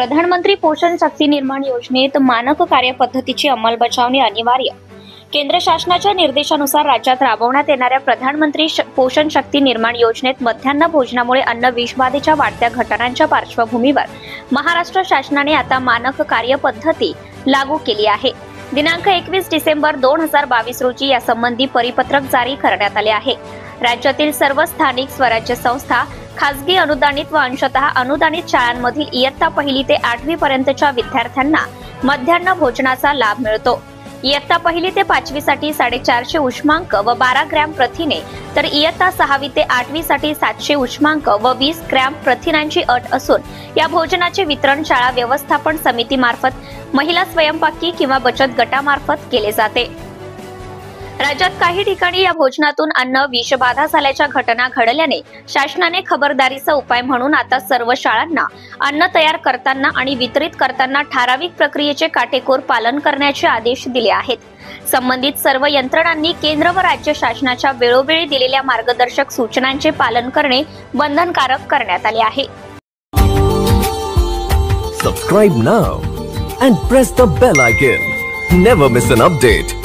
प्रधानमंत्री पोषण शक्ती निर्माण योजनेत मानक कार्यपद्धतीची अंमलबजावणी अनिवार्य. केंद्र शासनाच्या निर्देशानुसार राज्यात राबवण्यात येणाऱ्या प्रधानमंत्री पोषण शक्ती निर्माण योजनेत मध्यान्ह भोजनामुळे अन्न विषबाधेच्या वाढत्या घटनांच्या पार्श्वभूमीवर महाराष्ट्र शासनाने आता मानक कार्यपद्धती लागू केली आहे. दिनांक 21 डिसेंबर 2022 रोजी यासंबंधी परिपत्रक जारी करण्यात आले आहे. राज्यातील सर्व स्थानिक स्वराज्य संस्था, खासगी अनुदानित व अंशतः अनुदानित शाळांमधील इयत्ता 1ली ते 8वी पर्यंतच्या विद्यार्थ्यांना मध्यान्ह भोजनाचा लाभ मिळतो. इयत्ता 1ली ते 5वी साठी 450 उष्मांक व 12 ग्रॅम प्रथिने, तर इयत्ता 6वी ते 8वी साठी 700 उष्मांक व 20 ग्रॅम प्रथिनांची अट असून या भोजनाचे वितरण शाळा व्यवस्थापन समितीमार्फत, महिला स्वयंपाकी किंवा बचत गटामार्फत केले जाते. राज्यात काही ठिकाणी या भोजनातून अन्न विषबाधा झाल्याच्या घटना घडल्याने शासनाने खबरदारीचा उपाय म्हणून आता सर्व शाळांना अन्न तयार करताना आणि वितरित करताना ठराविक प्रक्रियेचे काटेकोर पालन करण्याचे आदेश दिले आहेत. संबंधित सर्व यंत्रणांनी केंद्र व राज्य शासनाच्या वेळोवेळी दिलेल्या मार्गदर्शक सूचनांचे पालन करणे बंधनकारक करण्यात आले आहे. Subscribe now and press the bell icon. Never miss an update.